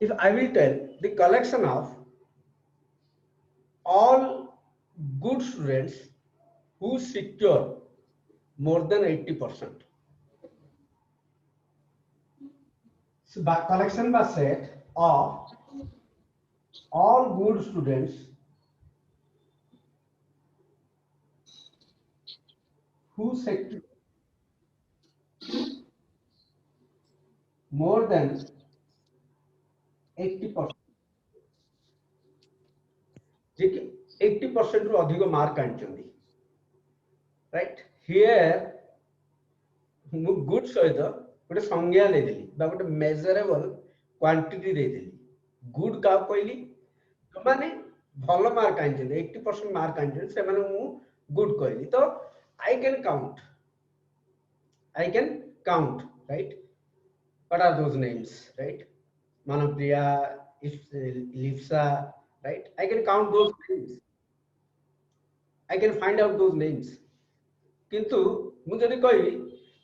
if I will tell the collection of all good students who secure more than 80%. So by collection by set of all good students who secure more than 80%, जे कि 80% ରୁ ଅଧିକ mark ଆଣିଛନ୍ତି, right? Here ମୁଁ good ସହିତ ଗୋଟେ ସଂଜ୍ଞା ଦେଇଦେଲି ବା ଗୋଟେ ମେଜରେବଲ କ୍ୱାଣ୍ଟିଟି ଦେଇଦେଲି। ଗୁଡ୍ କାହାକୁ କହିଲି? ଯୋଉମାନେ ଭଲ ମାର୍କ ଆଣିଛନ୍ତି, 80% ମାର୍କ ଆଣିଛନ୍ତି, ସେମାନଙ୍କୁ ମୁଁ ଗୁଡ୍ କହିଲି। ତ I can count, right? What are those names, right? Manopriya, Lipsa, right? I can count those names. I can find out those names. किंतु मु जदि कहबी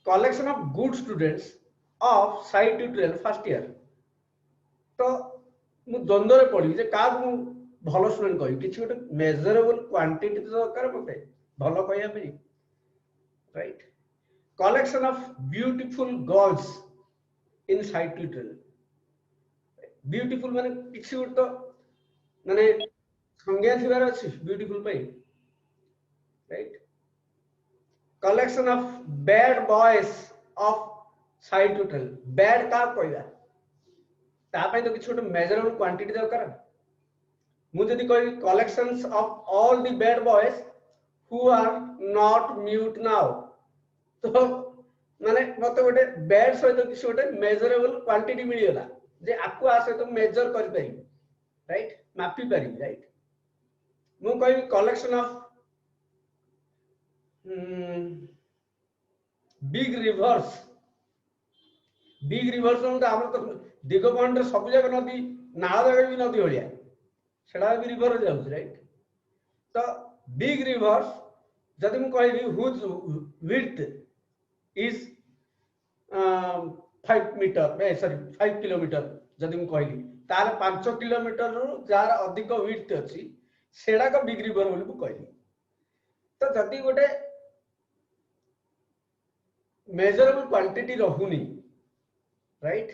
collection of good students of 5 to 12 first year, तो मु द्वंद्व रे पड़ी जे का मु भलो स्टूडेंट कहबी, किछि गोटे मेजरेबल क्वांटिटी तो दरकार मते भलो कहया पे, right? collection of beautiful girls in 5 to 12, beautiful माने किछि गोटे माने संज्ञा थिबार अछि ब्यूटीफुल पे, right? collection of bad boys of 5 to 12, bad का कहया ता पय तो किछि गोटे मेजरेबल क्वांटिटी दरकार। मु जदि कहबी collections of all the bad boys who are not mute now, तो माने मते गोटे बैड सहित किछि गोटे मेजरेबल क्वांटिटी मिलियला जे आकु आसे तो मेजर करि पारि, राइट? मापी पारि, राइट? मु कहबी collection of big rivers हम तो दिगपहंड सब जगह नदी नाल जगह भी नदी भलिया सेडा भी रिवर जाउछ, राइट? तो बिग रिवर्स जदि मु कहबी whose width is 5 metre, sorry 5 kilometre, जदि मु कहली तार 5 किलोमीटर रु जार अधिक विड्थ अछि सेडा को बिग रिवर बोली मु कहली। तो जदि गोटे मेजरेबल क्वांटिटी रहुनी, राइट?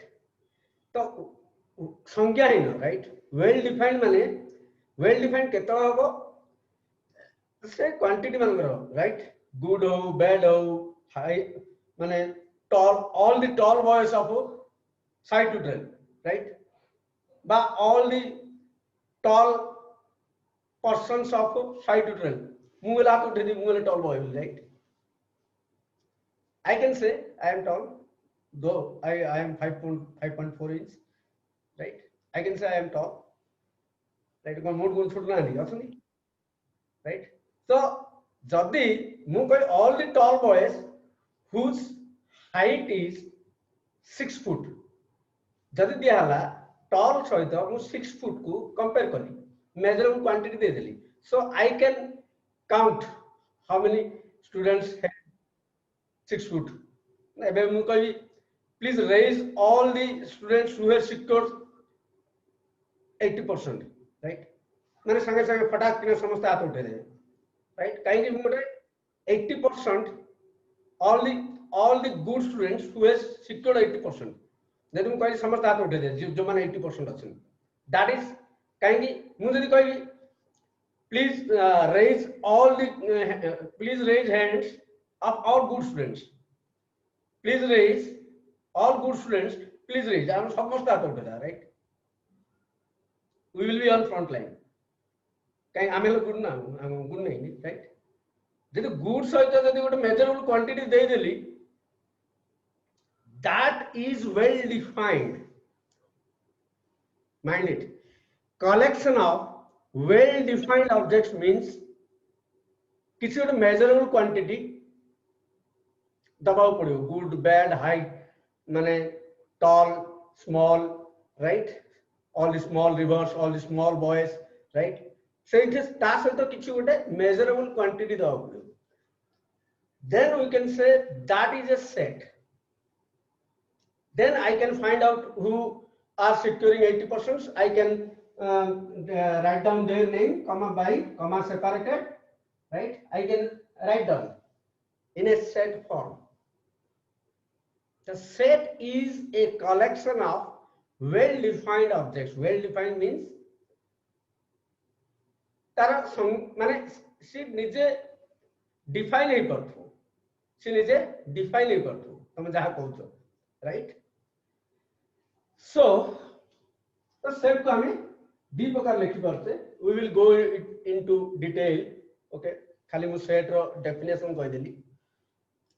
तो संज्ञा ही न, राइट? वेल डिफाइंड माने वेल डिफाइंड केते होबो से क्वांटिटी मान करो, राइट? गुड हो, बैड हो, हाई माने tall, all the tall boys of 5 to 12, right? बा all the tall persons of 5 to 12, मुला तो उठे मुले tall boy, right? I can say I am tall, though I am 5.4 inch, right? I can say I am tall, right? Kon mood gun chhod na ni asuni, right? So jodi mu koi all the tall boys whose height is 6 foot, jodi diya hala tall सहित मु 6 foot को compare करी, measurable quantity they Delhi, so I can count how many students have 6 foot. Please raise all the students who have secured 80%, right? मैंने संगे संगे फटाक किने समस्त हाथ उठे दे, right? कहीं मुझे 80% all the good students who has secured 80%, जब तुम कहीं समस्त हाथ उठे दे जो माने 80% अच्छे, that is कहीं मुझे दी कोई please raise all the please raise hands of all good students, please raise all good students, please raise, I am समस्त हाथ उठे दे, right? We will be on front line, कहीं आमे लोग गुड ना गुड नहीं, राइट? जब गुड सहित जब गोटे measurable quantity they Delhi, that is well defined, mind it. Collection of well defined objects means किसी गोटे मेजरेबल क्वांटिटी दबाव पड़ो, गुड बैड हाई माने tall small, right? all the small rivers, all the small boys, right? So it is ता सहित किसी गोटे measurable quantity दबाव पड़ो, then we can say that is a set. Then I can find out who are securing 80%, I can write down their name, comma by, comma separated, right? I can write down in a set form. The set is a collection of well-defined objects. Well-defined means तारा माने सी निजे define नहीं करथु, सी निजे define नहीं करथु, तुम जहाँ कहूँ, राइट? सो तो सेट को हमें दी प्रकार लिखी पारते, we will go into detail, okay? खाली मु सेट रो डेफिनेशन कह देली,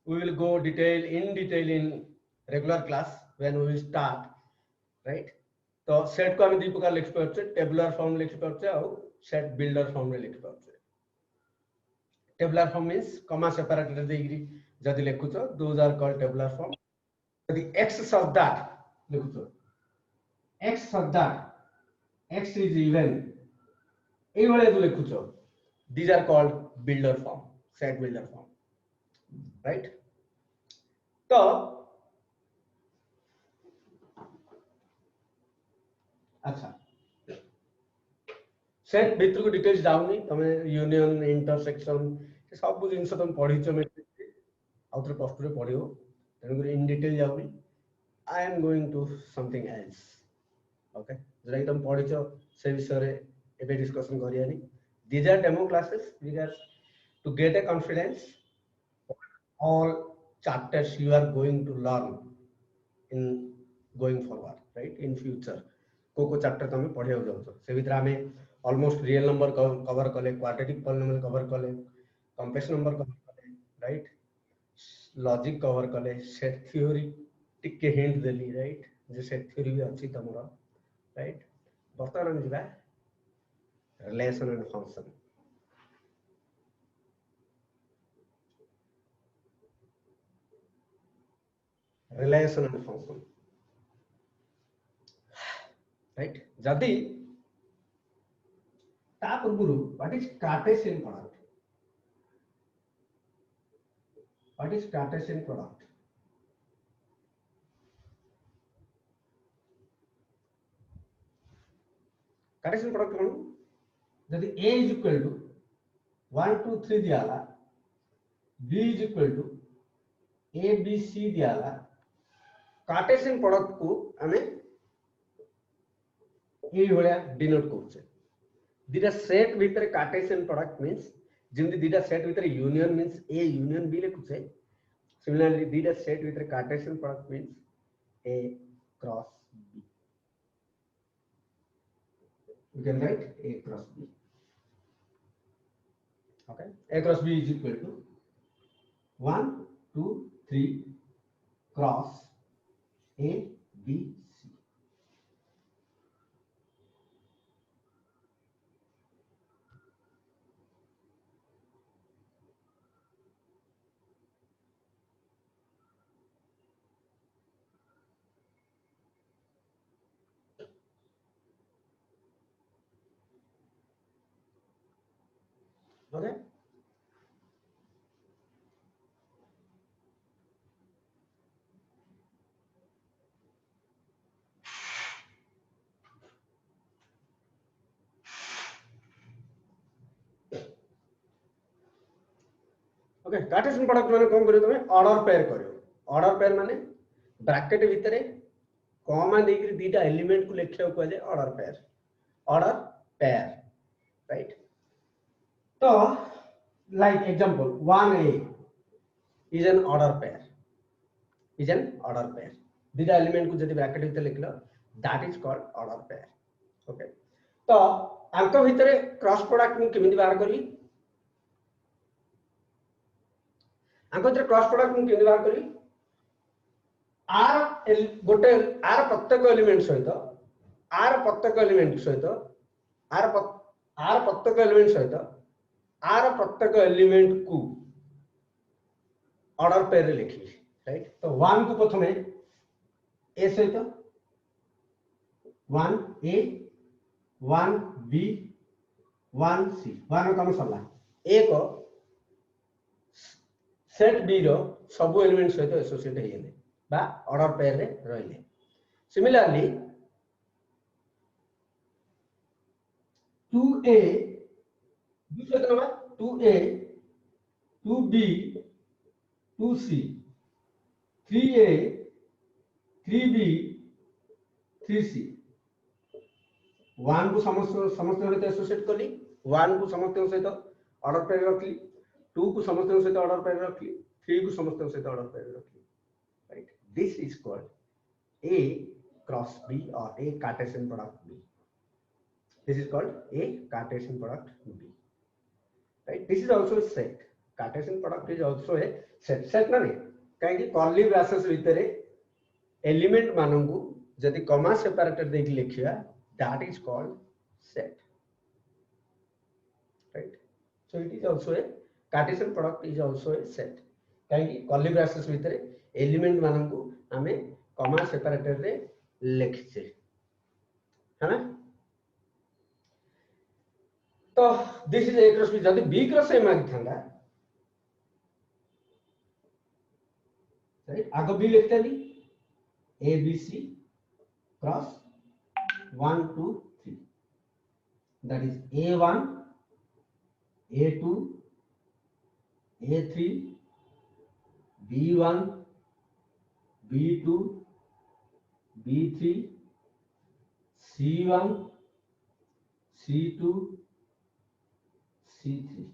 we will go detail in regular class when we will start, right? तो सेट को हमें दी प्रकार लिखी पारते, टेबुलर फॉर्म लिखी पारते और सेट बिल्डर फॉर्म में लिखि पारछे। Tabular form means comma separated देगिरी जदि लिखुछो those are called tabular form. जदि x सॉफ दैट लिखुछो, x such that x is even ए वाले जो लिखुछो, these are called builder form, set builder form, right? तो अच्छा सेट भितर को डिटेल्स जाउनी, तमे यूनियन इंटरसेक्शन सब जिन तुम पढ़ी आउथरे प्लस टू पढ़ो, तेणुक इन डिटेल जाऊनी। I am going to something else, okay? जो तुम पढ़ी से विषय एबे डिस्कशन करियानी। These are demo classes because to get a confidence all chapters you are going to learn in going forward, right? In future को chapter तुम पढ़िया जाउछ, से भीतर हमें ऑलमोस्ट रियल नंबर कवर कले, क्वाड्रेटिक पॉलिनोमियल कवर कले, complex number cover कले, right? Logic cover कले, सेट थ्योरी टिके हिंट देली, राइट? जे सेट थ्योरी भी अछि तमरा, राइट? बर्तमान हम जिबा relation and function. Relation and function, right? जदि ता पूर्व what is Cartesian product? What is Cartesian product? Cartesian product कौन? जदि A is equal to 1 2 3 दियाला, B is equal to A B C दियाला, Cartesian product को हमें ये भलिया डिनोट करूचे। दीटा सेट भीतर Cartesian product means जिंदि दीटा सेट भीतर union means A union B लिखुचे। Similarly, data set with a Cartesian product means A cross B. You can write A cross B. Okay, A cross B is equal to 1 2 3 cross A B C. Okay. Okay, Cartesian product माने कोन करियो तमे order pair करियो। Order pair माने bracket भितरे comma देकरी दीटा element को लिखियो को जे order pair, order pair, right? तो like example 1A is an order pair, is an order pair. दीटा एलिमेंट को जदि ब्रैकेट भितर लिखलो that is called order pair, okay? तो आंको भितरे क्रॉस प्रोडक्ट मु केमिति बाहर करी? आंको भितरे क्रॉस प्रोडक्ट मु केमिति बाहर करी? आर गोटे आर प्रत्येक एलिमेंट सहित आर प्रत्येक एलिमेंट सहित आर प्रत्येक एलिमेंट सहित आर प्रत्येक एलिमेंट को ऑर्डर पेयर लिखी, राइट? तो 1 को प्रथमे ए सहित 1A 1B 1C 1 काम सरला, ए को सेट बी रो सब एलिमेंट सहित एसोसिएट हेले बा ऑर्डर पेयर रे रहिले। सिमिलरली 2a 2 सहित नवा 2a 2b 2c 3a 3b 3c 1 को समस्त सहित एसोसिएट कली 1 को समस्त सहित ऑर्डर पेयर रखली 2 को समस्त सहित ऑर्डर पेयर रखली 3 को समस्त सहित ऑर्डर पेयर रखली right this is called A cross B or A Cartesian product B. This is called A Cartesian product B. Right? This is also a set. Cartesian product is also a set. Set ना नहीं कहीं curly braces भितर element मानू जदि कमा separator देख लिखिया that is called set. Right? So it is also a Cartesian product is also a set. कहीं कर्ली ब्रैसेस भितर एलिमेंट मानू हमें कमा सेपरेटर रे लिखिछे है ना तो this is A cross B जदि B क्रॉस A मांगी थांदा राइट आगो B लिखते ली A B C cross 1 2 3 that is A1 A2 A3 B1 B2 B3 C1 C2 C3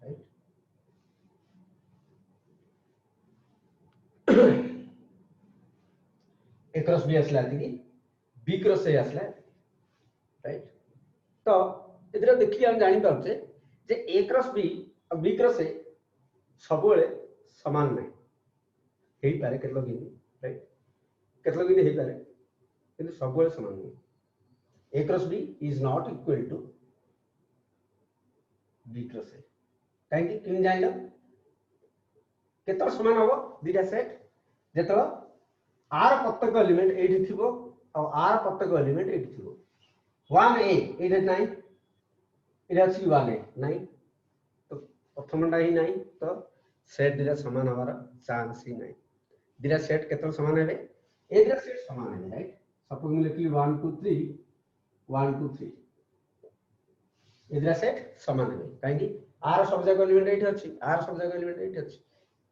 right A cross B आसला कि B क्रॉस A आसला right तो इधर देखिए हम जानि पाउछे जे A क्रॉस B और B क्रॉस A सबले समान नहीं हेई पारे केतलो गिनी राइट केतलो गिनी हेई पारे किंतु सबले समान नहीं A cross B is not equal to B cross A काहे कि किन जानिला केतलो समान होबो दिटा सेट जेतलो R प्रत्येक एलिमेंट एठी थिबो और R प्रत्येक एलिमेंट एठी थिबो 1a एटा नाही एटा अछि 1a नाही तो प्रथमटा ही नाही तो सेट दिला समान हमारा चांस ही नहीं दिला सेट केतल समान है ए दिला सेट समान है राइट सपोज मैं लिखली 1 2 3 1 2 3 ए दिला सेट समान है काहे कि आर सब जगह एलिमेंट एठी अछि आर सब जगह एलिमेंट एठी अछि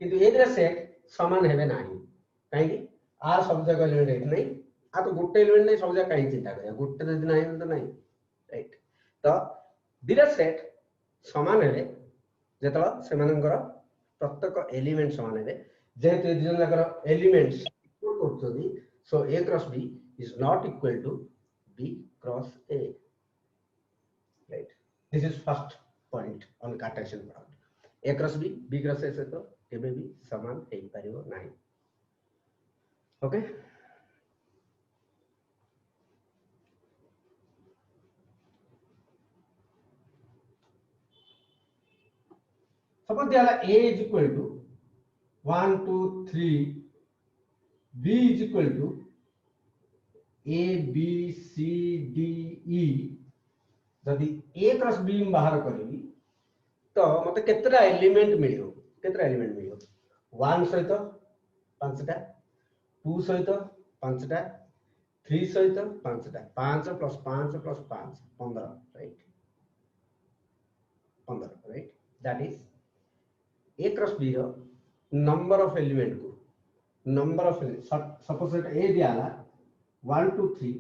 किंतु ए दिला सेट समान हेबे नाही काहे कि आर सब जगह एलिमेंट एठी नहीं आ तो गोटे एलिमेंट नहीं सब जगह काहे चिंता करे गोटे यदि नहीं तो नहीं राइट तो दिला सेट समान है जेतला सेमानकर प्रत्येक एलिमेंट समान है जेहेतु ए दिजन जाकर एलिमेंट्स इक्वल करछोदी so A cross B is not equal to B cross A right this is first point on Cartesian product A cross B cross A से तो केबे भी समान हेई परिबो नाही ओके suppose दिया A is equal to 1 2 3 B is equal to A B C D E जदि A क्रॉस B बाहर करी तो मते केतरा एलिमेंट मिलियो 1 सहित 5टा 2 सहित 5टा 3 सहित 5टा 5 + 5 + 5 15 right 15 right that is A cross B रो नंबर ऑफ एलिमेंट को number of suppose it A दियाला 1 2 3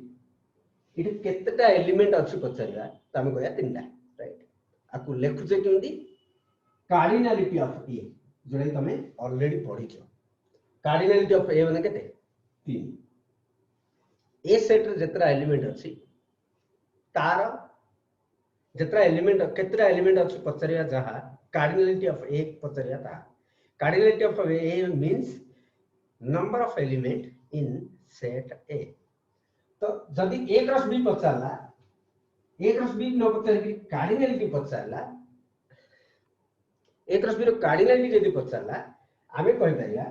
इट केतेटा एलिमेंट अछि पछरिया तमे कहया तीनटा राइट आकु लेखुचे केंदी कार्डिनलिटी ऑफ A जोडे तमे ऑलरेडी पढिछो कार्डिनलिटी ऑफ A माने केते 3 A सेट रे जेतरा एलिमेंट अछि तार जेतरा एलिमेंट केतरा एलिमेंट अछि पछरिया जहा कार्डिनलिटी ऑफ A पछरिया ता cardinality of A means number of element in set A तो जदि A क्रॉस B पछाला A क्रॉस B न पछाले कि कार्डिनलिटी पछाला A क्रॉस B रो कार्डिनलिटी यदि पछाला आमे कहि परिया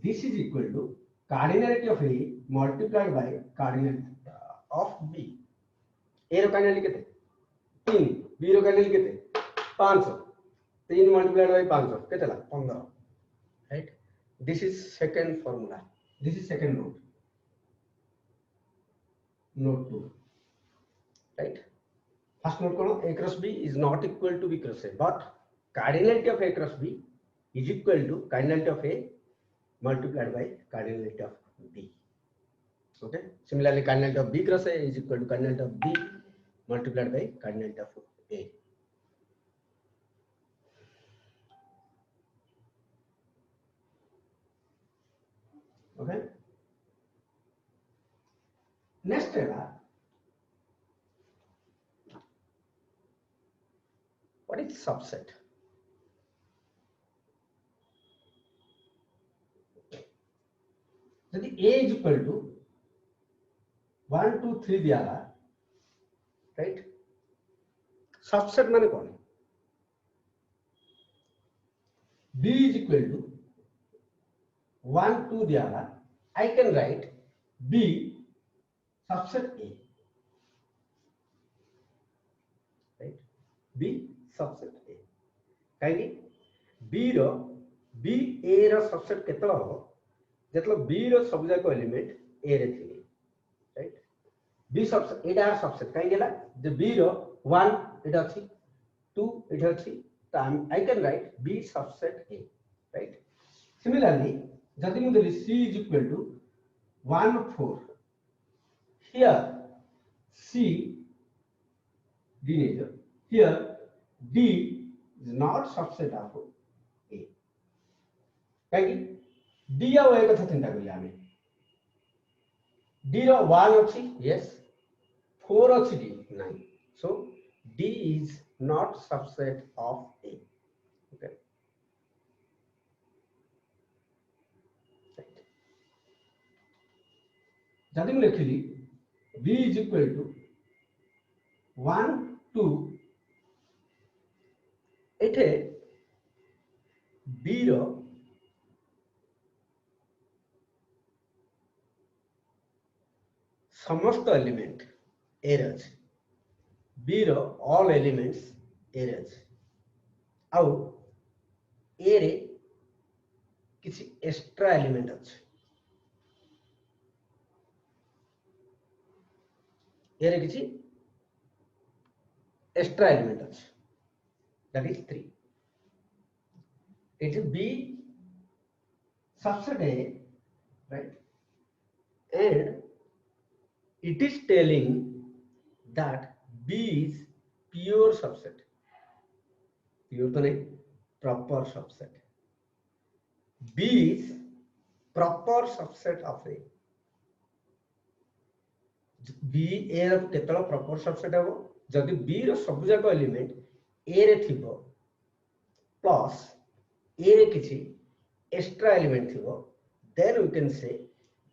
this is equal to cardinality of A multiplied by cardinality of B A रो कार्डिनलिटी केते 3 B रो कार्डिनलिटी केते 5 3 मल्टीप्लाइड बाय 5 केतेला 15 right this is second formula this is second root note 2, right? First note kono A cross B is not equal to B cross A, but cardinality of A cross B is equal to cardinality of A multiplied by cardinality of B. Okay. Similarly, cardinality of B cross A is equal to cardinality of B multiplied by cardinality of A. Okay. Next what is subset? So the A is equal to 1 2 3 दिया right? Subset माने कौन? B is equal to 1 2 दिया I can write B subset A, right? B subset A. कहीं B row B A row subset कितना हो? मतलब B रो सब जाको element A रे थी, right? B subset A Dar subset कहीं गेला जो B रो 1 इटा थी 2 इटा थी तो I can write B subset A, right? Similarly, जब भी मुझे C is equal to 1 4, here C D nature, here D is not subset of A. कहीं D या वो एक अच्छा चिंता करिए हमें D रो 1 अच्छी yes 4 अच्छी D 9, so D is not subset of A. Okay. जब मैं लिखली B is equal to 1 2 एठे B रो समस्त एलिमेंट A रे अछि B row all elements A रे अछि आउ A रे किसी एक्स्ट्रा एलिमेंट अछि A रे किसी एक्स्ट्रा एलिमेंट अछि that is 3. It is B subset A, right? And it is telling that B is pure subset. Pure तो नहीं, proper subset. B is proper subset of A. B A ର କେତେବେଳେ proper subset ହେବ ଯଦି B ର ସବୁ ଯାକ element A ରେ ଥିବ plus A ରେ କିଛି extra element ଥିବ, then we can say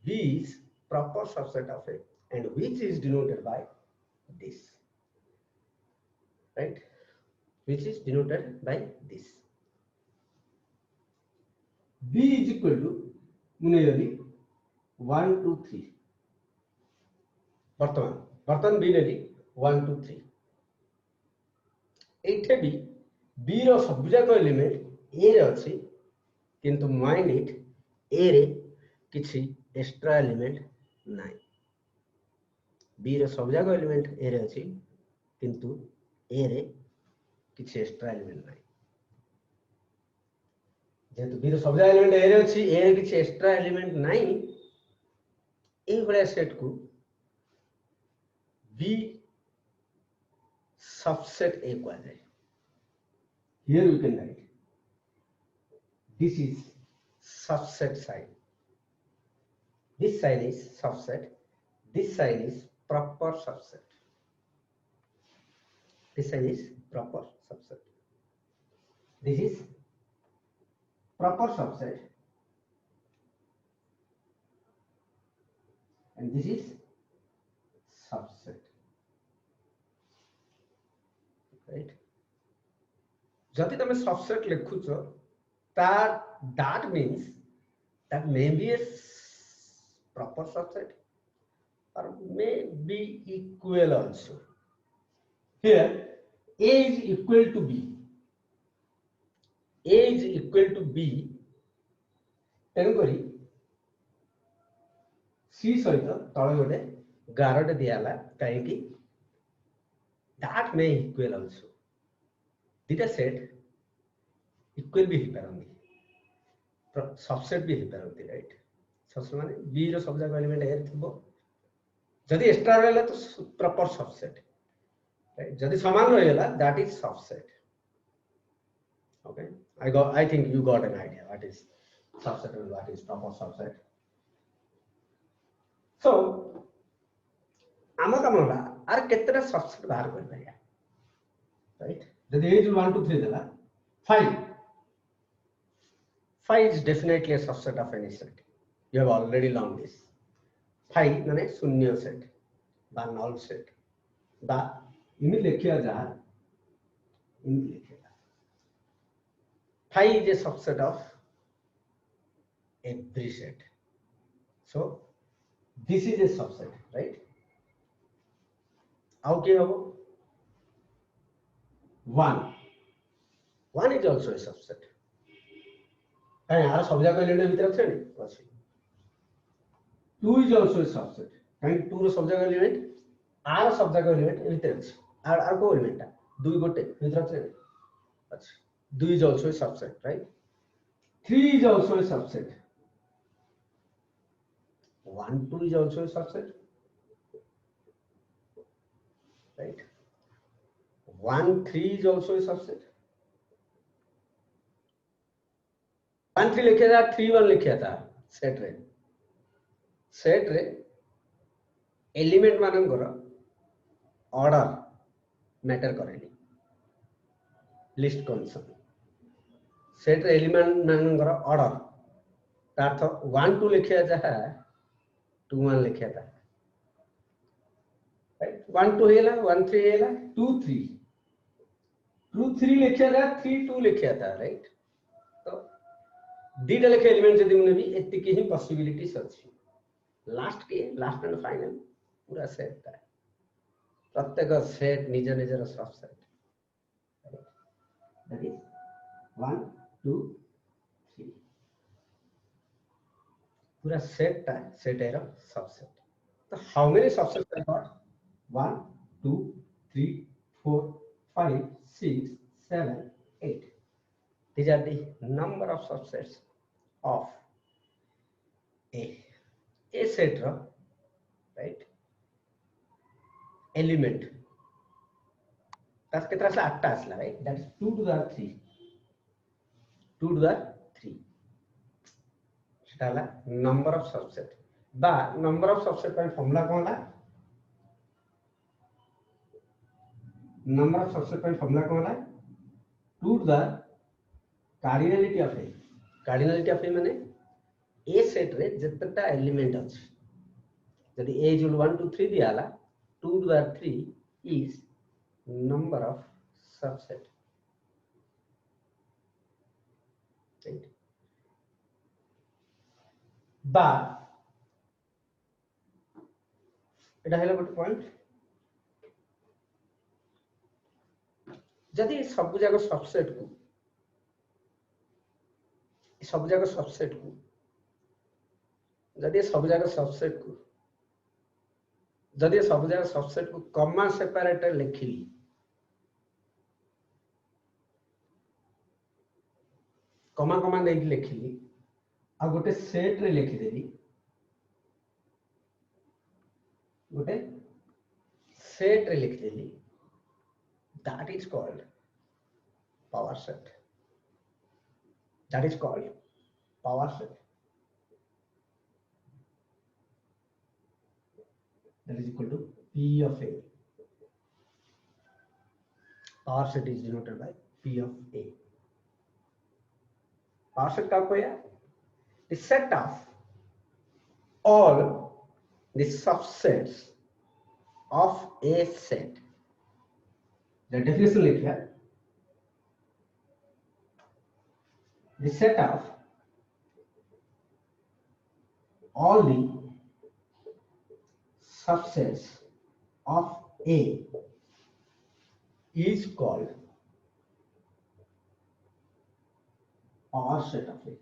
B is proper subset of A, and which is denoted by this, right? Which is denoted by this. B is equal to मुनेयली 1 2 3 बर्तमान B नेली 1 2 3 एठे भी B रो सब जाक element A रे अछि किंतु mind it A रे किछि extra element नाही B रो सब जाक एलिमेंट A रे अछि किंतु A रे किछि एक्स्ट्रा एलिमेंट नाही जेतु B रो सब जाक एलिमेंट A रे अछि A रे किछि एक्स्ट्रा एलिमेंट नाही एई भले सेट को B subset A को जाए. Here we can write this is subset sign. This sign is subset. This sign is proper subset. This sign is proper subset. This is proper subset. And this is subset. Right? जदि तुम subset लिखुच that means that may be a proper subset or may be equal also. Here A is equal to B. A is equal to B. तेणुकरी C सहित तले गोटे 11 दियाला कहीं that may equal also dita set equal भी ही पारंदी subset भी ही पारंदी right subset माने b रो सब जाक एलिमेंट a थिबो जदि एक्स्ट्रा रहला तो प्रॉपर सबसेट राइट जदि समान रहला that is subset okay I think you got an idea what is subset and what is proper subset so आम काम होला आर केतेटा सबसेट बाहर कर पाया right जदि a 1 2 3 देला 5 5 is definitely a subset of any set you have already learned this 5 माने शून्य सेट बा नल सेट बा इनि लेखिया जा इनि लेखिया 5 is a subset of every set so this is a subset right how ke hobo 1 is also a subset कहीं यार सब जगह एलिमेंट भीतर अछि नि अछि 2 is also a subset कहीं 2 रो सब जगह एलिमेंट आर सब जगह एलिमेंट भीतर अछि आर को एलिमेंट 2 गोटे भीतर अछि नि अछि 2 is also a subset right 3 is also a subset 1 2 is also a subset right 1 3 is also a subset 1 3 लिखिया था 3 1 लिखिया था सेट रे एलिमेंट मानकर ऑर्डर मैटर करेनी लिस्ट कंसोल सेट रे एलिमेंट मानकर ऑर्डर तार्थ 1 2 लिखिया जा 2 1 लिखिया था राइट 1 2 हेला 1 3 हेला 2 3 2 3 लिखिया जा 3 2 लिखिया था राइट तो दीटा लेखे एलिमेंट जदि मुने भी एतिकी ही पॉसिबिलिटीज अछि लास्ट एंड फाइनल पूरा सेट था प्रत्येक सेट निज निजर सबसेट दैट इज 1 2 3 पूरा सेट था सेट एरो सबसेट तो how many subsets I got 1 2 3 4 5 6 7 8 these are the number of subsets of a set ro right element that's केतरा असला 8 टा असला right that is 2 to the 3 2 to the 3 सेटाला number of subset बा number of subset का formula कोनला number of subset का formula कोनला 2 to the cardinality of a माने a set रे जतटा element अछि यदि a is 1 2 3 दियाला 2 to the 3 is number of subset right बा एटा हेला गोटे पॉइंट जदि सब जाक सबसेट को जदि सब जाक सबसेट को कॉमा सेपरेटर लिखिली कॉमा कॉमा नहीं लिखिली आ गोटे सेट रे लिखि देली गोटे सेट रे लिखि देली that is called power set that is called power set that is equal to P of A power set is denoted by P of A power set का कोई है the set of all the subsets of a set the definition लिखिए the set of all the subsets of A is called power set of A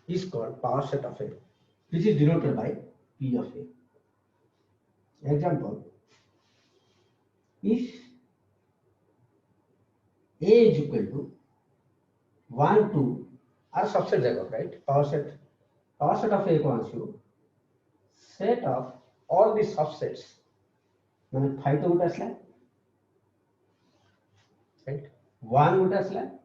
is called power set of A which is denoted by P of A. Example, if A is equal to 1, 2 are subset jacob, right? Power set of A equals to set of all the subsets. मैंने 5 तो गुटे आसला, right? 1 गुटे आसला,